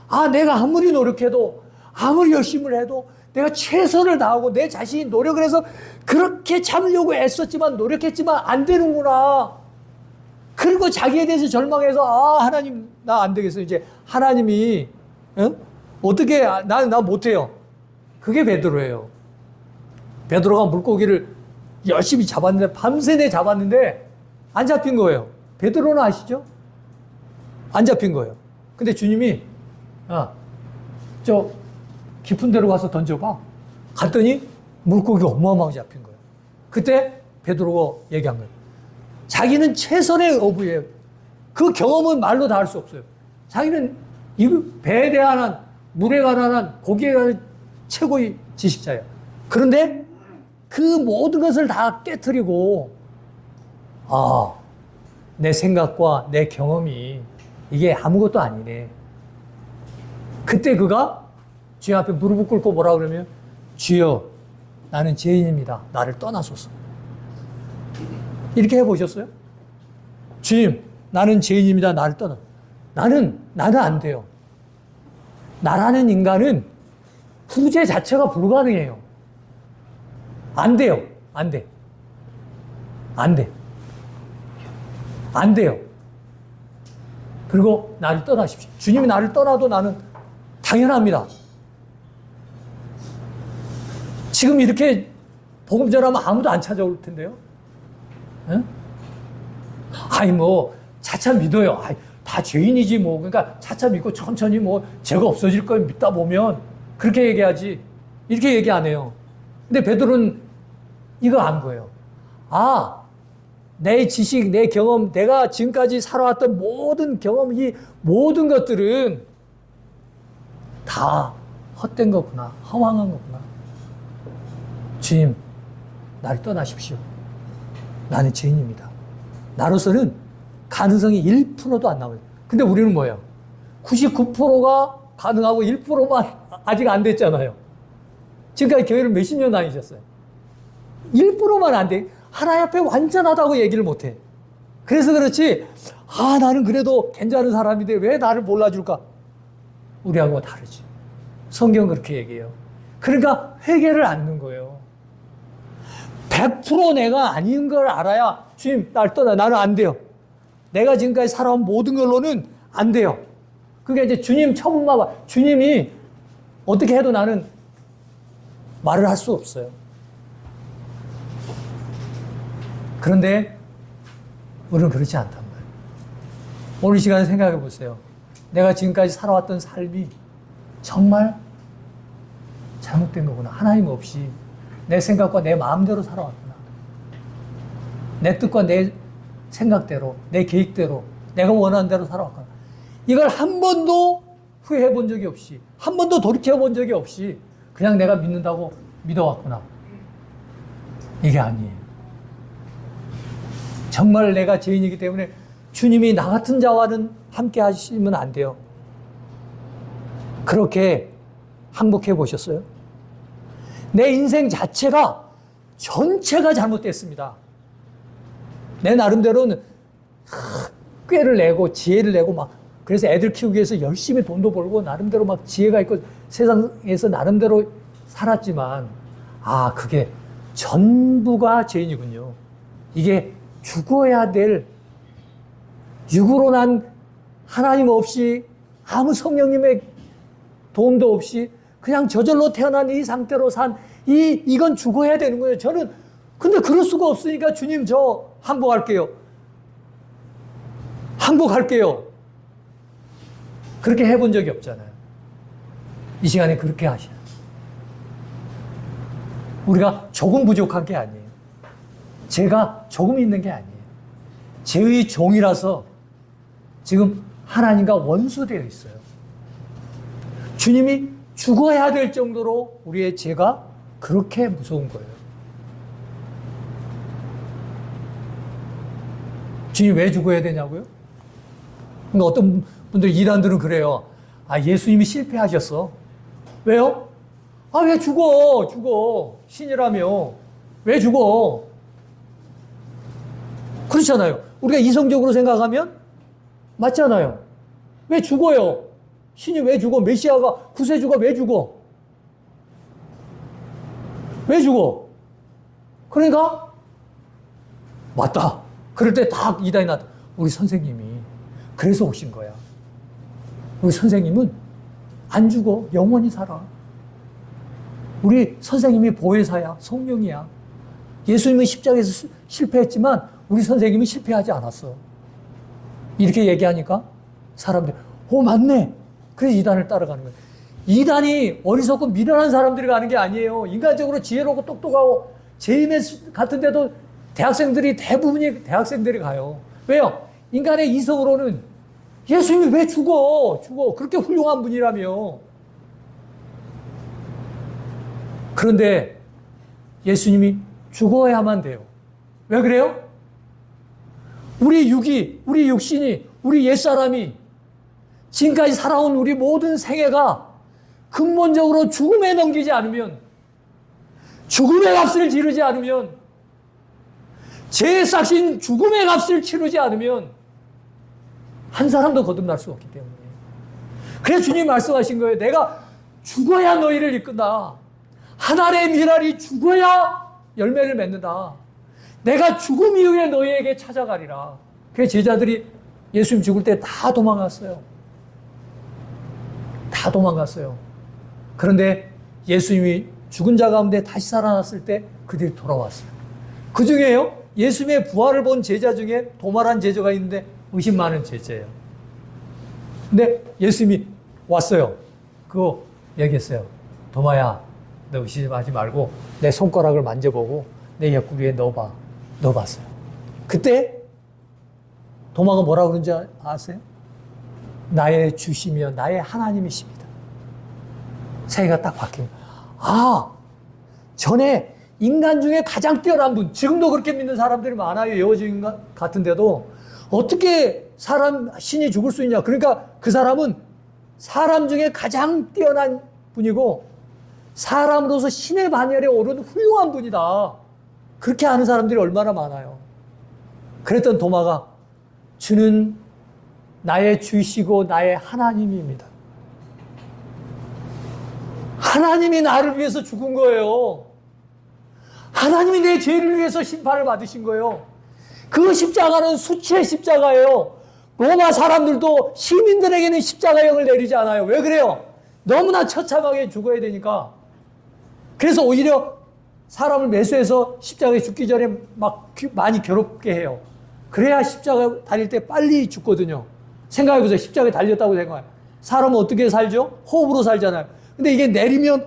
아, 내가 아무리 노력해도, 아무리 열심히 해도, 내가 최선을 다하고 내 자신이 노력을 해서 그렇게 참으려고 애썼지만, 노력했지만 안 되는구나. 그리고 자기에 대해서 절망해서, 아, 하나님, 나 안 되겠어. 이제 하나님이, 어떻게, 나 못해요. 그게 베드로예요. 베드로가 물고기를 열심히 잡았는데, 밤새내 잡았는데, 안 잡힌 거예요. 베드로는 아시죠? 안 잡힌 거예요. 근데 주님이, 저 깊은 데로 가서 던져봐. 갔더니 물고기가 어마어마하게 잡힌 거예요. 그때 베드로가 얘기한 거예요. 자기는 최선의 어부예요. 그 경험은 말로 다 할 수 없어요. 자기는 이 배에 대한 한, 물에 관한 한, 고기에 관한 최고의 지식자예요. 그런데 그 모든 것을 다 깨트리고, 내 생각과 내 경험이 이게 아무것도 아니네. 그때 그가 주여 앞에 무릎을 꿇고 뭐라 그러면, 주여, 나는 죄인입니다. 나를 떠나소서. 이렇게 해보셨어요? 주님, 나는 죄인입니다. 나를 떠나. 나는 안 돼요. 나라는 인간은 구제 자체가 불가능해요. 안 돼요. 안 돼. 안 돼. 안 돼요. 그리고 나를 떠나십시오. 주님이 나를 떠나도 나는 당연합니다. 지금 이렇게 복음 전하면 아무도 안 찾아올 텐데요. 응? 아이, 뭐, 차차 믿어요. 아이, 다 죄인이지, 뭐. 그러니까 차차 믿고 천천히 뭐, 죄가 없어질 걸 믿다 보면 그렇게 얘기하지. 이렇게 얘기 안 해요. 근데 베드로는 이거 안 거예요. 내 지식, 내 경험, 내가 지금까지 살아왔던 모든 경험, 이 모든 것들은 다 헛된 거구나. 허황한 거구나. 주님, 나를 떠나십시오. 나는 죄인입니다. 나로서는 가능성이 1%도 안 나와요. 근데 우리는 뭐예요? 99%가 가능하고 1%만 아직 안 됐잖아요. 지금까지 교회를 몇십 년 다니셨어요. 1%만 안 돼. 하나님 앞에 완전하다고 얘기를 못 해. 그래서 그렇지, 나는 그래도 괜찮은 사람인데 왜 나를 몰라줄까? 우리하고 다르지. 성경은 그렇게 얘기해요. 그러니까 회개를 않는 거예요. 100% 내가 아닌 걸 알아야, 주님, 날 떠나. 나는 안 돼요. 내가 지금까지 살아온 모든 걸로는 안 돼요. 그러니까 이제 주님 처분만 봐. 주님이 어떻게 해도 나는 말을 할 수 없어요. 그런데 우리는 그렇지 않단 말이에요. 오늘 이 시간에 생각해 보세요. 내가 지금까지 살아왔던 삶이 정말 잘못된 거구나. 하나님 없이 내 생각과 내 마음대로 살아왔구나. 내 뜻과 내 생각대로, 내 계획대로, 내가 원하는 대로 살아왔구나. 이걸 한 번도 후회해 본 적이 없이, 한 번도 돌이켜 본 적이 없이 그냥 내가 믿는다고 믿어왔구나. 이게 아니에요. 정말 내가 죄인이기 때문에 주님이 나 같은 자와는 함께 하시면 안 돼요. 그렇게 항복해 보셨어요? 내 인생 자체가 전체가 잘못됐습니다. 내 나름대로는 꾀를 내고 지혜를 내고 막 그래서 애들 키우기 위해서 열심히 돈도 벌고 나름대로 막 지혜가 있고 세상에서 나름대로 살았지만 그게 전부가 죄인이군요. 이게 죽어야 될 육으로 난 하나님 없이 아무 성령님의 도움도 없이 그냥 저절로 태어난 이 상태로 산 이건 죽어야 되는 거예요. 저는 근데 그럴 수가 없으니까 주님 저 항복할게요. 항복할게요. 그렇게 해본 적이 없잖아요. 이 시간에 그렇게 하셔요. 우리가 조금 부족한 게 아니에요. 죄가 조금 있는 게 아니에요. 죄의 종이라서 지금 하나님과 원수되어 있어요. 주님이 죽어야 될 정도로 우리의 죄가 그렇게 무서운 거예요. 주님 왜 죽어야 되냐고요? 그러니까 어떤 분들 이단들은 그래요. 예수님이 실패하셨어. 왜요? 왜 죽어? 신이라며. 왜 죽어? 그렇잖아요. 우리가 이성적으로 생각하면 맞잖아요. 왜 죽어요? 신이 왜 죽어? 메시아가, 구세주가 왜 죽어? 왜 죽어? 그러니까 맞다. 그럴 때 딱 이단이 나타. 우리 선생님이 그래서 오신 거야. 우리 선생님은 안 죽어. 영원히 살아. 우리 선생님이 보혜사야. 성령이야. 예수님은 십자가에서 실패했지만 우리 선생님은 실패하지 않았어. 이렇게 얘기하니까 사람들이 맞네. 그래서 이단을 따라가는 거예요. 이단이 어리석고 미련한 사람들이 가는 게 아니에요. 인간적으로 지혜롭고 똑똑하고 JMS 같은 데도 대부분이 대학생들이 가요. 왜요? 인간의 이성으로는 예수님이 왜 죽어? 그렇게 훌륭한 분이라며. 그런데 예수님이 죽어야만 돼요. 왜 그래요? 우리 육이, 우리 육신이, 우리 옛사람이 지금까지 살아온 우리 모든 생애가 근본적으로 죽음에 넘기지 않으면, 죽음의 값을 지르지 않으면, 죄의 싹신 죽음의 값을 치르지 않으면 한 사람도 거듭날 수 없기 때문에. 그래서 주님이 말씀하신 거예요. 내가 죽어야 너희를 이끈다. 한 알의 밀알이 죽어야 열매를 맺는다. 내가 죽음 이후에 너희에게 찾아가리라. 그래서 제자들이 예수님 죽을 때 다 도망갔어요. 다 도망갔어요. 그런데 예수님이 죽은 자 가운데 다시 살아났을 때 그들이 돌아왔어요. 그 중에요, 예수님의 부활을 본 제자 중에 도말한 제자가 있는데 의심 많은 제자예요. 근데 예수님이 왔어요. 그거 얘기했어요. 도마야, 너 의심하지 말고 내 손가락을 만져보고 내 옆구리에 넣어봐. 넣어봤어요. 그때 도마가 뭐라고 그런지 아세요? 나의 주시며 나의 하나님이십니다. 세계가 딱 바뀌는 거예요. 전에 인간 중에 가장 뛰어난 분, 지금도 그렇게 믿는 사람들이 많아요. 여호주인 같은데도 어떻게 신이 죽을 수 있냐. 그러니까 그 사람은 사람 중에 가장 뛰어난 분이고 사람으로서 신의 반열에 오른 훌륭한 분이다. 그렇게 아는 사람들이 얼마나 많아요. 그랬던 도마가 주는 나의 주시고 나의 하나님입니다. 하나님이 나를 위해서 죽은 거예요. 하나님이 내 죄를 위해서 심판을 받으신 거예요. 그 십자가는 수치의 십자가예요. 로마 사람들도 시민들에게는 십자가형을 내리지 않아요. 왜 그래요? 너무나 처참하게 죽어야 되니까. 그래서 오히려 사람을 매수해서 십자가에 죽기 전에 막 많이 괴롭게 해요. 그래야 십자가 달릴 때 빨리 죽거든요. 생각해보세요. 십자가에 달렸다고 생각해요. 사람은 어떻게 살죠? 호흡으로 살잖아요. 근데 이게 내리면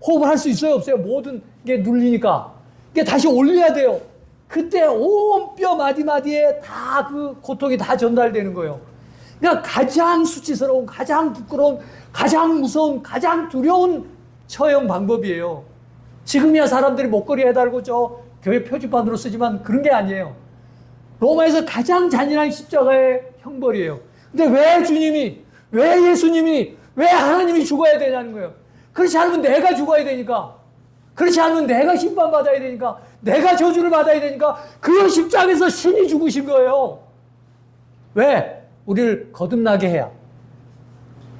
호흡을 할 수 있어요? 없어요? 모든 게 눌리니까. 이게 다시 올려야 돼요. 그때 온 뼈 마디마디에 다 그 고통이 다 전달되는 거예요. 그러니까 가장 수치스러운, 가장 부끄러운, 가장 무서운, 가장 두려운 처형 방법이에요. 지금이야 사람들이 목걸이 해달고 저 교회 표지판으로 쓰지만 그런 게 아니에요. 로마에서 가장 잔인한 십자가의 형벌이에요. 근데 왜 주님이, 왜 예수님이, 왜 하나님이 죽어야 되냐는 거예요. 그렇지 않으면 내가 죽어야 되니까. 그렇지 않으면 내가 심판받아야 되니까. 내가 저주를 받아야 되니까. 그 십자가에서 신이 죽으신 거예요. 왜? 우리를 거듭나게 해야.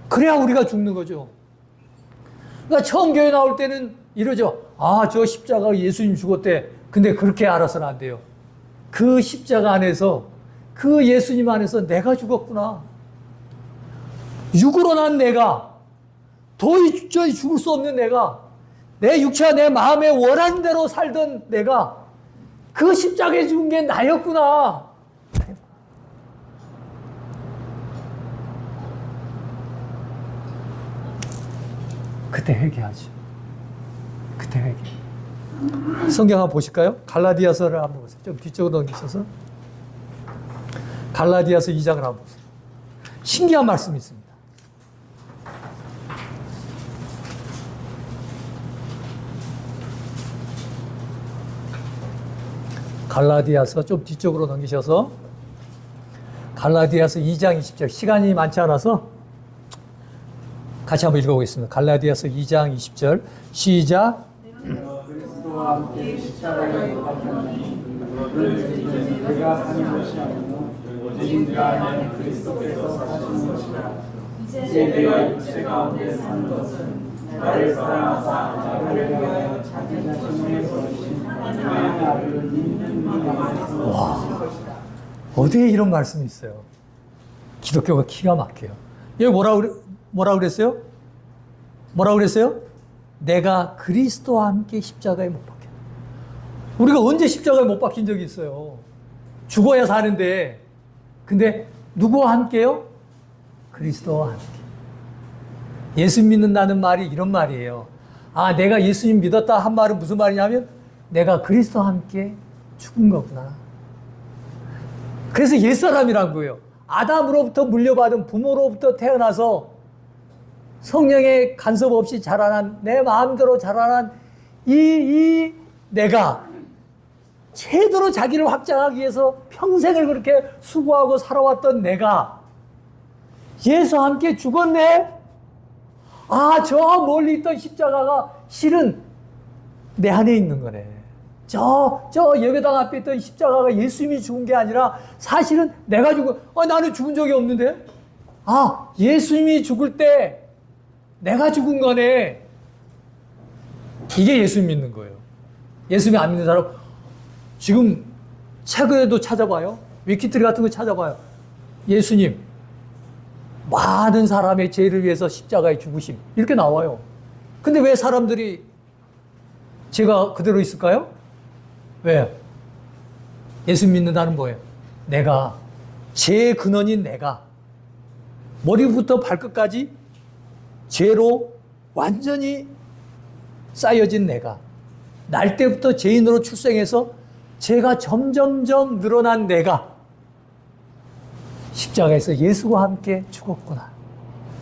그래야 우리가 죽는 거죠. 그러니까 처음 교회 나올 때는 이러죠. 아, 저 십자가 예수님 죽었대. 근데 그렇게 알아서는 안 돼요. 그 십자가 안에서, 그 예수님 안에서 내가 죽었구나. 육으로 난 내가, 도저히 죽을 수 없는 내가, 내 육체와 내 마음에 원하는 대로 살던 내가, 그 십자가에 죽은 게 나였구나. 그때 회개하죠. 그때 회개. 성경 한번 보실까요? 갈라디아서를 한번 보세요. 좀 뒤쪽으로 넘기셔서. 갈라디아서 2장을 한번 보세요. 신기한 말씀이 있습니다. 갈라디아서 좀 뒤쪽으로 넘기셔서 갈라디아서 2장 20절. 시간이 많지 않아서 같이 한번 읽어보겠습니다. 갈라디아서 2장 20절. 시작. 그리스도와 함께 십자가에 못 박혔나니 그를 내가 사는 것이 아니고 오직 내 안에 그리스도께서 사시는 것이라. 이제 내가 육체 가운데 사는 것은 나를 사랑하사 나를 위하여 자기 자신을 버리신 하나님의 나를 믿는 믿음 안에서 와, 어디에 이런 말씀이 있어요? 기독교가 기가 막혀요. 여기 뭐라 그랬어요? 뭐라 그랬어요? 내가 그리스도와 함께 십자가에 못 박혀. 우리가 언제 십자가에 못 박힌 적이 있어요? 죽어야 사는데. 근데 누구와 함께요? 그리스도와 함께. 예수 믿는다는 말이 이런 말이에요. 아, 내가 예수님 믿었다 한 말은 무슨 말이냐면 내가 그리스도와 함께 죽은 거구나. 그래서 옛사람이란 거예요. 아담으로부터 물려받은 부모로부터 태어나서 성령의 간섭 없이 자라난, 내 마음대로 자라난 이 내가 제대로 자기를 확장하기 위해서 평생을 그렇게 수고하고 살아왔던 내가 예수와 함께 죽었네? 아, 저 멀리 있던 십자가가 실은 내 안에 있는 거네. 저 예배당 앞에 있던 십자가가 예수님이 죽은 게 아니라 사실은 내가 나는 죽은 적이 없는데? 아, 예수님이 죽을 때 내가 죽은 거네. 이게 예수 믿는 거예요. 예수님 안 믿는 사람, 지금 최근에도 찾아봐요. 위키트리 같은 거 찾아봐요. 예수님, 많은 사람의 죄를 위해서 십자가에 죽으심. 이렇게 나와요. 근데 왜 사람들이 죄가 그대로 있을까요? 왜? 예수 믿는다는 뭐예요? 내가, 죄의 근원인 내가, 머리부터 발끝까지 죄로 완전히 쌓여진 내가, 날 때부터 죄인으로 출생해서 죄가 점점점 늘어난 내가 십자가에서 예수와 함께 죽었구나.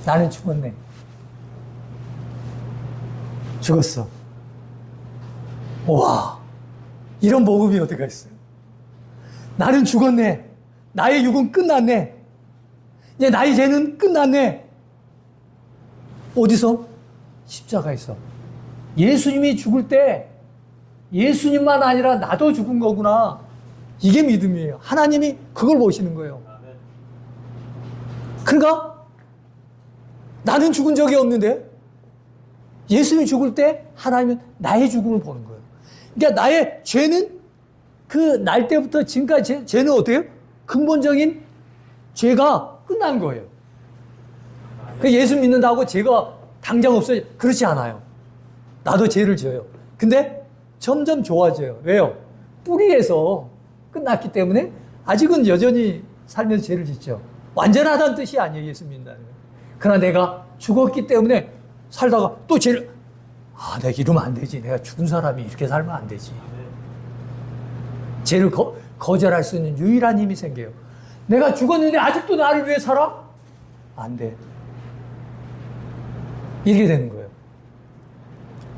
나는 죽었네. 죽었어. 와, 이런 복음이 어디가 있어요? 나는 죽었네. 나의 육은 끝났네. 이제 나의 죄는 끝났네. 어디서? 십자가에서. 예수님이 죽을 때 예수님만 아니라 나도 죽은 거구나. 이게 믿음이에요. 하나님이 그걸 보시는 거예요. 그러니까 나는 죽은 적이 없는데 예수님이 죽을 때 하나님은 나의 죽음을 보는 거예요. 그러니까 나의 죄는 그 날 때부터 지금까지 죄는 어때요? 근본적인 죄가 끝난 거예요. 예수 믿는다고 죄가 당장 없어요. 그렇지 않아요. 나도 죄를 져요. 근데 점점 좋아져요. 왜요? 뿌리에서 끝났기 때문에 아직은 여전히 살면서 죄를 짓죠. 완전하다는 뜻이 아니에요. 예수 믿는다는 거예요. 그러나 내가 죽었기 때문에 살다가 또 죄를, 내가 이러면 안 되지. 내가 죽은 사람이 이렇게 살면 안 되지. 죄를 거절할 수 있는 유일한 힘이 생겨요. 내가 죽었는데 아직도 나를 위해 살아? 안 돼. 이렇게 되는 거예요.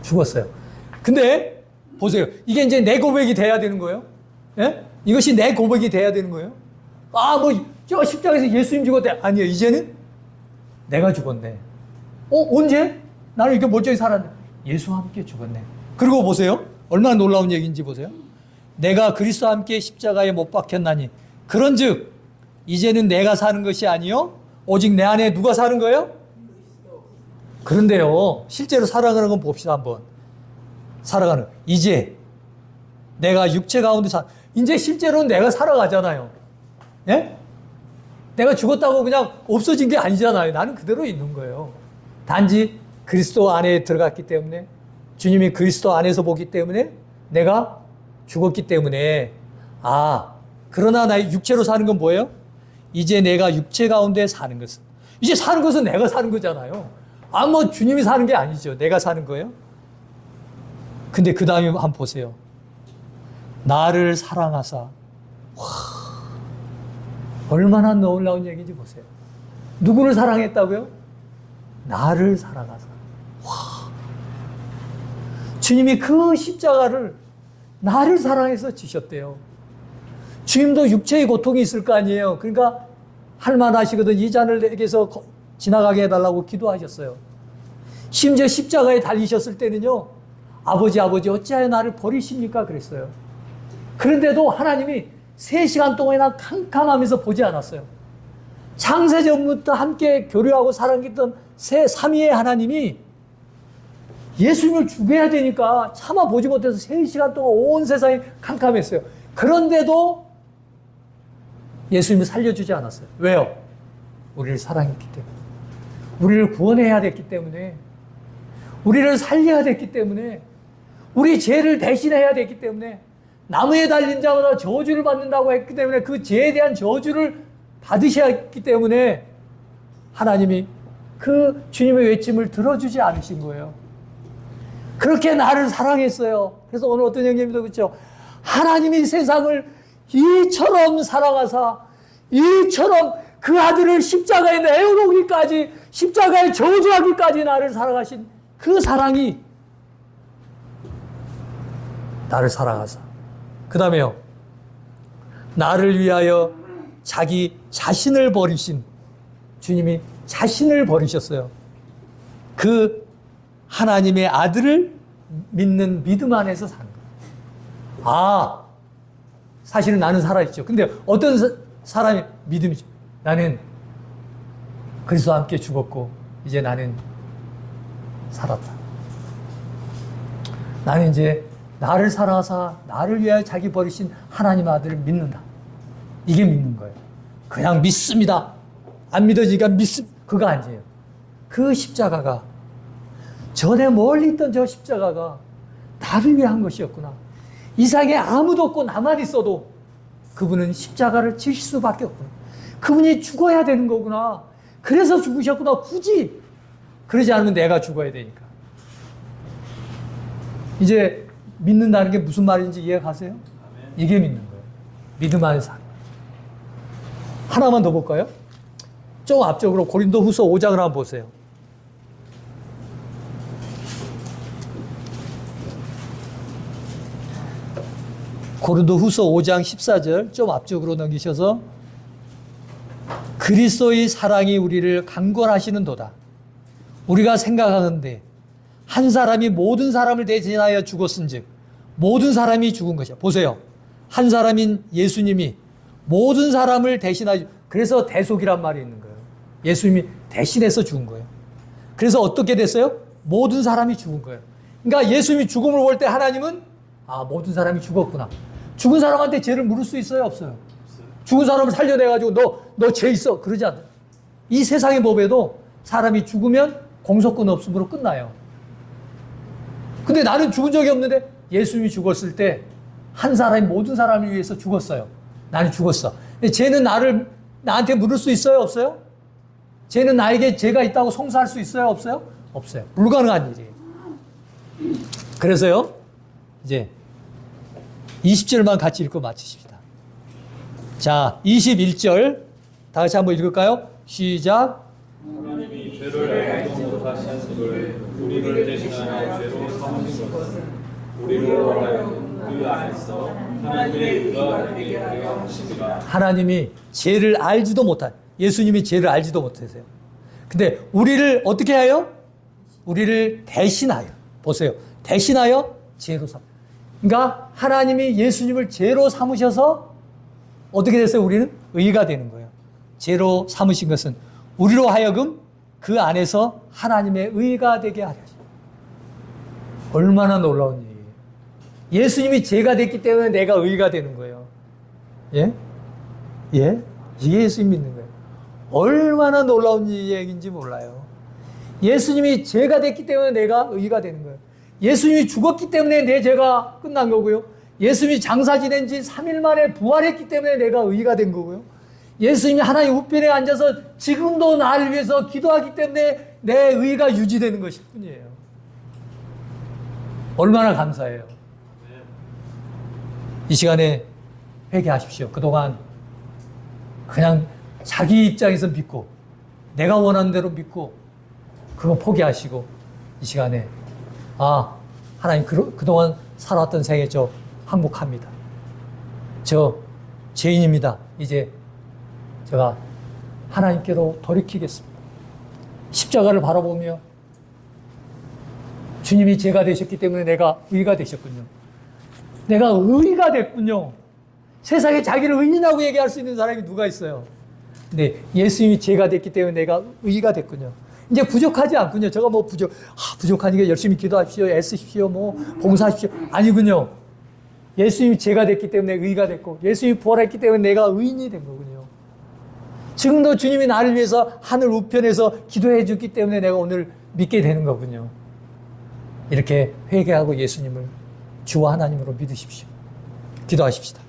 죽었어요. 근데 보세요. 이게 이제 내 고백이 돼야 되는 거예요. 예? 이것이 내 고백이 돼야 되는 거예요. 저 십자가에서 예수님 죽었대. 아니요. 이제는 내가 죽었네. 언제? 나는 이렇게 멀쩡히 살았네. 예수와 함께 죽었네. 그리고 보세요. 얼마나 놀라운 얘기인지 보세요. 내가 그리스도와 함께 십자가에 못 박혔나니 그런즉 이제는 내가 사는 것이 아니요 오직 내 안에 누가 사는 거예요? 그런데요, 실제로 살아가는 건 봅시다. 한번 살아가는, 이제 내가 육체 가운데 이제 실제로는 내가 살아가잖아요. 예? 내가 죽었다고 그냥 없어진 게 아니잖아요. 나는 그대로 있는 거예요. 단지 그리스도 안에 들어갔기 때문에, 주님이 그리스도 안에서 보기 때문에, 내가 죽었기 때문에, 그러나 나의 육체로 사는 건 뭐예요? 이제 내가 육체 가운데 사는 것은, 이제 사는 것은 내가 사는 거잖아요. 주님이 사는 게 아니죠. 내가 사는 거예요. 근데 그 다음에 한번 보세요. 나를 사랑하사. 얼마나 놀라운 얘기인지 보세요. 누구를 사랑했다고요? 나를 사랑하사. 주님이 그 십자가를 나를 사랑해서 지셨대요. 주님도 육체의 고통이 있을 거 아니에요. 그러니까 할만하시거든 이 잔을 내게서 지나가게 해달라고 기도하셨어요. 심지어 십자가에 달리셨을 때는요, 아버지 어찌하여 나를 버리십니까? 그랬어요. 그런데도 하나님이 3시간 동안이나 캄캄하면서 보지 않았어요. 창세전부터 함께 교류하고 사랑했던 삼위의 하나님이 예수님을 죽여야 되니까 참아 보지 못해서 3시간 동안 온 세상이 캄캄했어요. 그런데도 예수님을 살려주지 않았어요. 왜요? 우리를 사랑했기 때문에. 우리를 구원해야 됐기 때문에. 우리를 살려야 됐기 때문에. 우리 죄를 대신해야 됐기 때문에. 나무에 달린 자마다 저주를 받는다고 했기 때문에 그 죄에 대한 저주를 받으셔야 했기 때문에 하나님이 그 주님의 외침을 들어주지 않으신 거예요. 그렇게 나를 사랑했어요. 그래서 오늘 어떤 형님도 그렇죠. 하나님이 세상을 이처럼 사랑하사 이처럼 그 아들을 십자가에 내어놓기까지 십자가에 저주하기까지 나를 사랑하신 그 사랑이 나를 사랑하사 그 다음에요. 나를 위하여 자기 자신을 버리신 주님이 자신을 버리셨어요. 그 하나님의 아들을 믿는 믿음 안에서 사는 거예요. 사실은 나는 살아있죠. 근데 어떤 사람이 믿음이죠. 나는 그리스도와 함께 죽었고 이제 나는 살았다. 나는 이제 나를 사랑하사 나를 위하여 자기 버리신 하나님 아들을 믿는다. 이게 믿는 거예요. 그냥 믿습니다. 안 믿어지니까 그거 아니에요. 그 십자가가 전에 멀리 있던 저 십자가가 나를 위한 것이었구나. 이 세상에 아무도 없고 나만 있어도 그분은 십자가를 지실 수밖에 없구나. 그분이 죽어야 되는 거구나. 그래서 죽으셨구나. 굳이 그러지 않으면 내가 죽어야 되니까. 이제 믿는다는 게 무슨 말인지 이해가세요? 이게 믿는 거예요. 믿음 안에서 사는 거예요. 하나만 더 볼까요? 좀 앞쪽으로 고린도후서 5장을 한번 보세요. 고린도후서 5장 14절 좀 앞쪽으로 넘기셔서 그리스도의 사랑이 우리를 강권하시는도다. 우리가 생각하는데 한 사람이 모든 사람을 대신하여 죽었은즉 모든 사람이 죽은 것이야. 보세요. 한 사람인 예수님이 모든 사람을 대신하여 그래서 대속이란 말이 있는 거예요. 예수님이 대신해서 죽은 거예요. 그래서 어떻게 됐어요? 모든 사람이 죽은 거예요. 그러니까 예수님이 죽음을 볼 때 하나님은 모든 사람이 죽었구나. 죽은 사람한테 죄를 물을 수 있어요? 없어요? 죽은 사람을 살려내가지고 너 죄 있어. 그러지 않아요. 이 세상의 법에도 사람이 죽으면 공소권 없음으로 끝나요. 근데 나는 죽은 적이 없는데 예수님이 죽었을 때 한 사람이 모든 사람을 위해서 죽었어요. 나는 죽었어. 근데 쟤는 나한테 물을 수 있어요? 없어요? 쟤는 나에게 죄가 있다고 송사할 수 있어요? 없어요? 없어요. 불가능한 일이에요. 그래서요, 이제 20절만 같이 읽고 마치십시다. 자, 21절 다 같이 한번 읽을까요? 시작. 하나님이 죄를 알도 못하시는 우리를 대신하여 죄로 삼으신 것은 우리로 하여금 그 안에서 하나님의 의가 되게 하려 하심이라. 하나님이 죄를 알지도 못한, 예수님이 죄를 알지도 못하세요. 근데 우리를 어떻게 하여? 우리를 대신하여. 보세요. 대신하여 죄로 삼. 그러니까 하나님이 예수님을 죄로 삼으셔서 어떻게 됐어요? 우리는 의가 되는 거예요. 죄로 삼으신 것은 우리로 하여금 그 안에서 하나님의 의가 되게 하려 하십니다. 얼마나 놀라운 일이에요. 예수님이 죄가 됐기 때문에 내가 의가 되는 거예요. 예? 예? 이게 예수님 믿는 거예요. 얼마나 놀라운 얘기인지 몰라요. 예수님이 죄가 됐기 때문에 내가 의가 되는 거예요. 예수님이 죽었기 때문에 내 죄가 끝난 거고요. 예수님이 장사 지낸 지 3일 만에 부활했기 때문에 내가 의가 된 거고요. 예수님이 하나님 우편에 앉아서 지금도 나를 위해서 기도하기 때문에 내 의가 유지되는 것일 뿐이에요. 얼마나 감사해요. 이 시간에 회개하십시오. 그동안 그냥 자기 입장에서 믿고 내가 원하는 대로 믿고 그거 포기하시고 이 시간에 하나님 그동안 살아왔던 생에 저 항복합니다. 저 죄인입니다. 이제 제가 하나님께로 돌이키겠습니다. 십자가를 바라보며 주님이 죄가 되셨기 때문에 내가 의가 되셨군요. 내가 의가 됐군요. 세상에 자기를 의인이라고 얘기할 수 있는 사람이 누가 있어요? 근데 예수님이 죄가 됐기 때문에 내가 의가 됐군요. 이제 부족하지 않군요. 제가 뭐 부족하니까 열심히 기도하십시오. 애쓰십시오. 뭐 봉사하십시오. 아니군요. 예수님이 죄가 됐기 때문에 의가 됐고 예수님이 부활했기 때문에 내가 의인이 된 거군요. 지금도 주님이 나를 위해서 하늘 우편에서 기도해 주기 때문에 내가 오늘 믿게 되는 거군요. 이렇게 회개하고 예수님을 주와 하나님으로 믿으십시오. 기도하십시다.